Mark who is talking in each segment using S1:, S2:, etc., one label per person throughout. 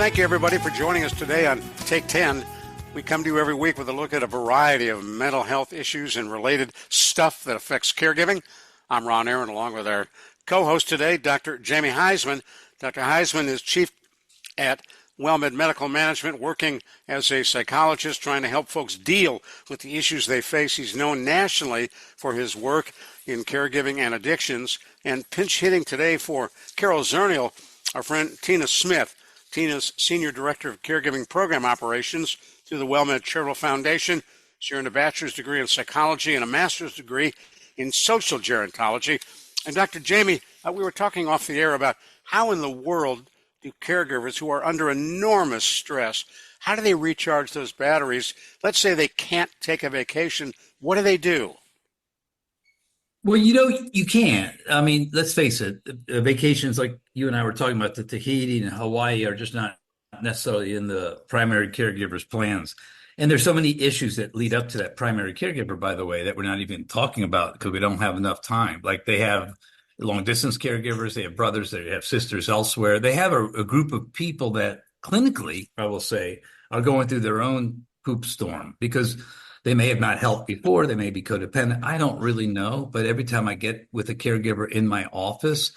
S1: Thank you, everybody, for joining us today on Take 10. We come to you every week with a look at a variety of mental health issues and related stuff that affects caregiving. I'm Ron Aaron, along with our co-host today, Dr. Jamie Huysman. Dr. Huysman is chief at WellMed Medical Management, working as a psychologist, trying to help folks deal with the issues they face. He's known nationally for his work in caregiving and addictions. And pinch hitting today for Carol Zernial, our friend Tina Smith. Tina's Senior Director of Caregiving Program Operations through the WellMed Charitable Foundation. She earned a bachelor's degree in psychology and a master's degree in social gerontology. And Dr. Jamie, we were talking off the air about how in the world do caregivers who are under enormous stress, how do they recharge those batteries? Let's say they can't take a vacation. What do they do?
S2: Well, you can't. I mean, let's face it, vacations like you and I were talking about, the Tahiti and Hawaii are just not necessarily in the primary caregiver's plans. And there's so many issues that lead up to that primary caregiver, by the way, that we're not even talking about because we don't have enough time. Like they have long distance caregivers, they have brothers, they have sisters elsewhere. They have a group of people that clinically, I will say, are going through their own poop storm because they may have not helped before. They may be codependent. I don't really know. But every time I get with a caregiver in my office,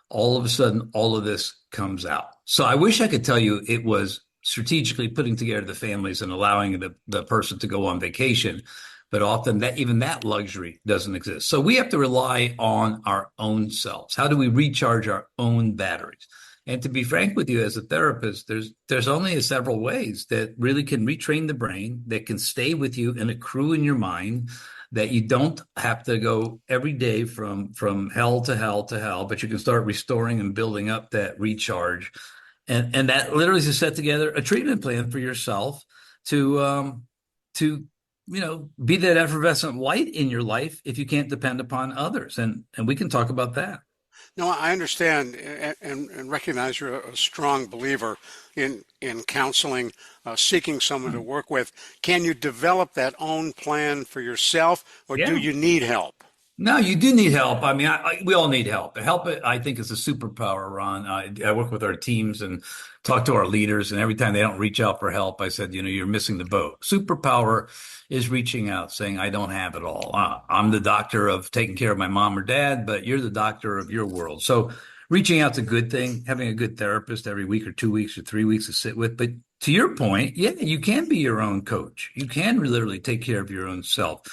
S2: all of a sudden, all of this comes out. So I wish I could tell you it was strategically putting together the families and allowing the person to go on vacation. But often even that luxury doesn't exist. So we have to rely on our own selves. How do we recharge our own batteries? And to be frank with you, as a therapist, there's only several ways that really can retrain the brain, that can stay with you and accrue in your mind, that you don't have to go every day from hell to hell to hell, but you can start restoring and building up that recharge. And that literally is to set together a treatment plan for yourself to be that effervescent light in your life if you can't depend upon others. And we can talk about that.
S1: No, I understand and recognize you're a strong believer in counseling, seeking someone to work with. Can you develop that own plan for yourself, or do you need help?
S2: No, you do need help. I mean, we all need help. Help, I think, is a superpower, Ron. I work with our teams and talk to our leaders, and every time they don't reach out for help, I said, you're missing the boat. Superpower is reaching out, saying, I don't have it all. I'm the doctor of taking care of my mom or dad, but you're the doctor of your world. So reaching out's a good thing, having a good therapist every week or 2 weeks or 3 weeks to sit with. But to your point, you can be your own coach. You can literally take care of your own self.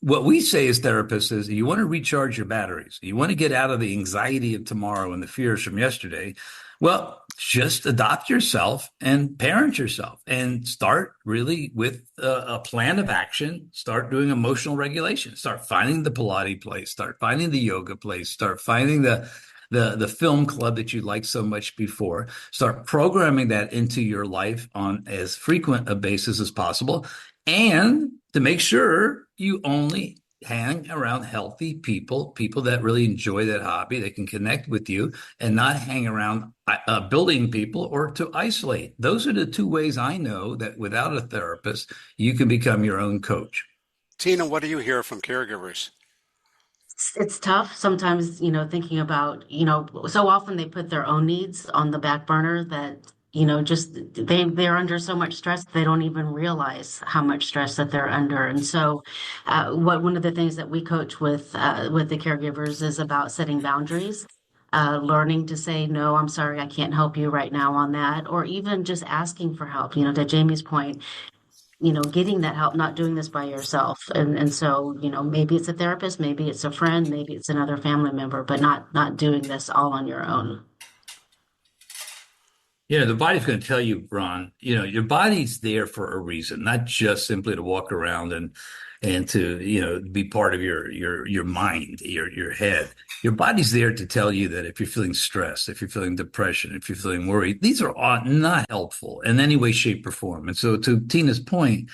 S2: What we say as therapists is you want to recharge your batteries. You want to get out of the anxiety of tomorrow and the fears from yesterday. Well, just adopt yourself and parent yourself and start really with a plan of action. Start doing emotional regulation. Start finding the Pilates place. Start finding the yoga place. Start finding the film club that you liked so much before. Start programming that into your life on as frequent a basis as possible. And to make sure you only hang around healthy people that really enjoy that hobby, that can connect with you, and not hang around building people or to isolate. Those are the two ways I know that without a therapist, you can become your own coach.
S1: Tina, what do you hear from caregivers?
S3: It's tough sometimes, thinking about, so often they put their own needs on the back burner that just they're under so much stress they don't even realize how much stress that they're under. And so one of the things that we coach with the caregivers is about setting boundaries, learning to say, no, I'm sorry, I can't help you right now on that, or even just asking for help, to Jamie's point, getting that help, not doing this by yourself. And so, maybe it's a therapist, maybe it's a friend, maybe it's another family member, but not doing this all on your own.
S2: The body's going to tell you, Ron, your body's there for a reason, not just simply to walk around and to, be part of your mind, your head. Your body's there to tell you that if you're feeling stressed, if you're feeling depression, if you're feeling worried, these are all not helpful in any way, shape, or form. And so to Tina's point,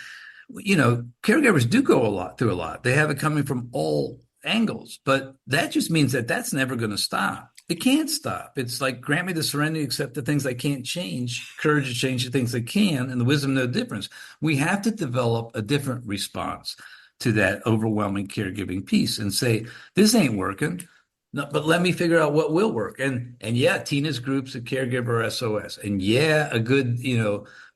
S2: caregivers do go through a lot. They have it coming from all angles, but that just means that that's never going to stop. It can't stop. It's like, grant me the serenity to accept the things I can't change, courage to change the things I can, and the wisdom no difference. We have to develop a different response to that overwhelming caregiving piece and say, this ain't working. No, but let me figure out what will work. And yeah, Tina's group's a caregiver SOS. And yeah, a good,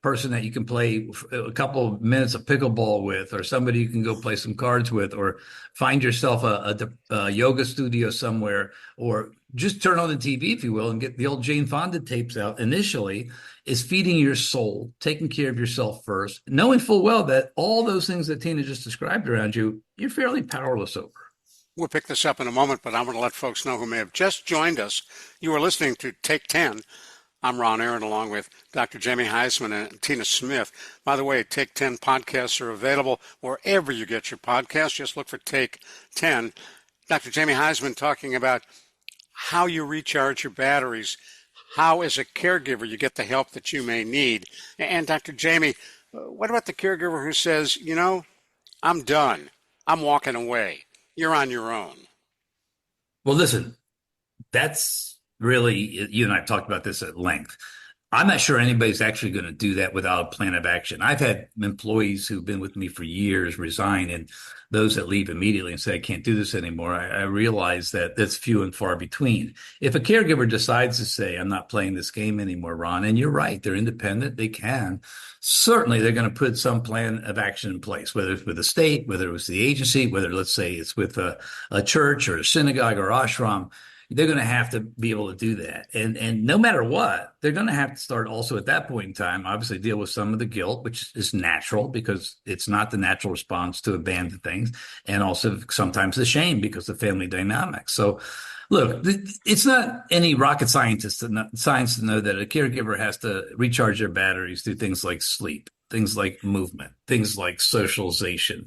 S2: person that you can play a couple of minutes of pickleball with, or somebody you can go play some cards with, or find yourself a yoga studio somewhere, or just turn on the TV, if you will, and get the old Jane Fonda tapes out initially, is feeding your soul, taking care of yourself first, knowing full well that all those things that Tina just described around you, you're fairly powerless over.
S1: We'll pick this up in a moment, but I want to let folks know who may have just joined us. You are listening to Take 10. I'm Ron Aaron, along with Dr. Jamie Huysman and Tina Smith. By the way, Take 10 podcasts are available wherever you get your podcasts. Just look for Take 10. Dr. Jamie Huysman talking about how you recharge your batteries, how as a caregiver you get the help that you may need. And Dr. Jamie, what about the caregiver who says, I'm done, I'm walking away? You're on your own.
S2: Well, listen, that's really, you and I have talked about this at length. I'm not sure anybody's actually going to do that without a plan of action. I've had employees who've been with me for years resign, and those that leave immediately and say, I can't do this anymore. I realize that that's few and far between. If a caregiver decides to say, I'm not playing this game anymore, Ron, and you're right, they're independent, they can. Certainly, they're going to put some plan of action in place, whether it's with the state, whether it was the agency, whether, let's say, it's with a church or a synagogue or ashram. They're going to have to be able to do that. And no matter what, they're going to have to start also at that point in time, obviously deal with some of the guilt, which is natural because it's not the natural response to abandon things. And also sometimes the shame because of family dynamics. So look, it's not any rocket science to know that a caregiver has to recharge their batteries through things like sleep, things like movement, things like socialization,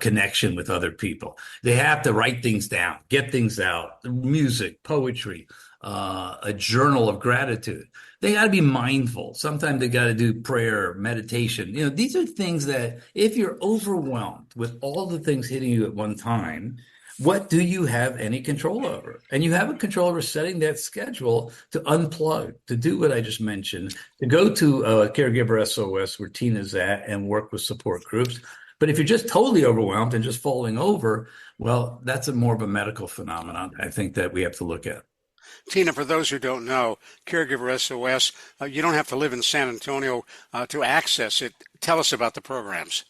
S2: connection with other people. They have to write things down, get things out, music, poetry, a journal of gratitude. They got to be mindful. Sometimes they got to do prayer, meditation. These are things that if you're overwhelmed with all the things hitting you at one time, what do you have any control over? And you have a control over setting that schedule to unplug, to do what I just mentioned, to go to a caregiver SOS where Tina's at and work with support groups. But if you're just totally overwhelmed and just falling over, well, that's more of a medical phenomenon, I think, that we have to look at.
S1: Tina, for those who don't know, Caregiver SOS, you don't have to live in San Antonio to access it. Tell us about the programs.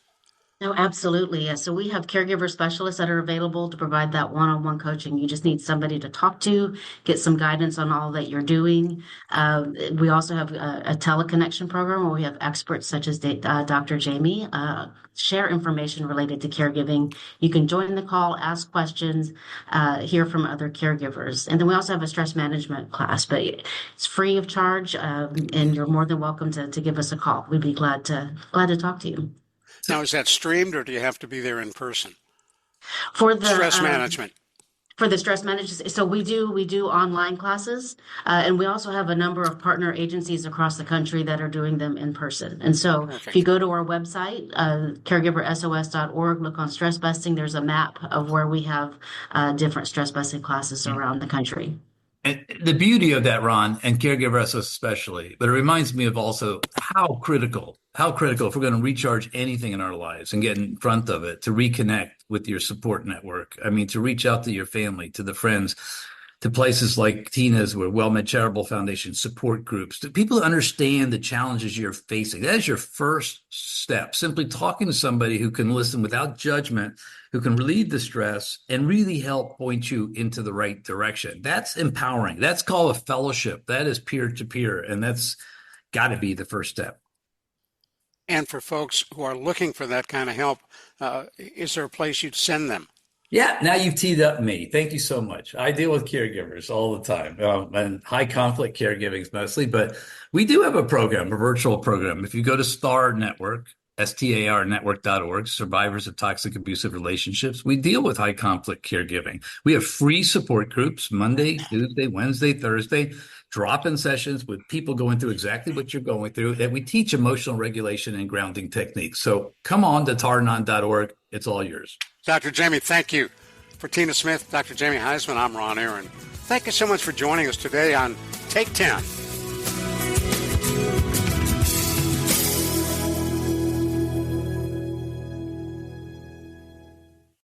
S3: No, absolutely. Yeah. So we have caregiver specialists that are available to provide that one-on-one coaching. You just need somebody to talk to, get some guidance on all that you're doing. We also have a teleconnection program where we have experts such as Dr. Jamie share information related to caregiving. You can join the call, ask questions, hear from other caregivers. And then we also have a stress management class, but it's free of charge, and you're more than welcome to give us a call. We'd be glad to talk to you.
S1: Now, is that streamed or do you have to be there in person?
S3: For the
S1: stress management.
S3: For the stress management, so we do online classes, and we also have a number of partner agencies across the country that are doing them in person. And so Perfect. If you go to our website, caregiversos.org, look on stress busting, there's a map of where we have different stress busting classes around the country.
S2: And the beauty of that, Ron, and Caregiver SOS especially, but it reminds me of also how critical if we're going to recharge anything in our lives and get in front of it, to reconnect with your support network. I mean, to reach out to your family, to the friends, to places like Tina's, where WellMed Charitable Foundation, support groups, to people understand the challenges you're facing. That is your first step. Simply talking to somebody who can listen without judgment, who can relieve the stress and really help point you into the right direction. That's empowering. That's called a fellowship. That is peer-to-peer, and that's got to be the first step.
S1: And for folks who are looking for that kind of help, is there a place you'd send them?
S2: Yeah, now you've teed up me. Thank you so much. I deal with caregivers all the time, and high conflict caregiving mostly, but we do have a program, a virtual program. If you go to STAR Network, STARnetwork.org, Survivors of Toxic Abusive Relationships, we deal with high conflict caregiving. We have free support groups, Monday, Tuesday, Wednesday, Thursday, drop-in sessions with people going through exactly what you're going through, that we teach emotional regulation and grounding techniques. So come on to tarnon.org. It's all yours.
S1: Dr. Jamie, thank you. For Tina Smith, Dr. Jamie Huysman, I'm Ron Aaron. Thank you so much for joining us today on Take 10.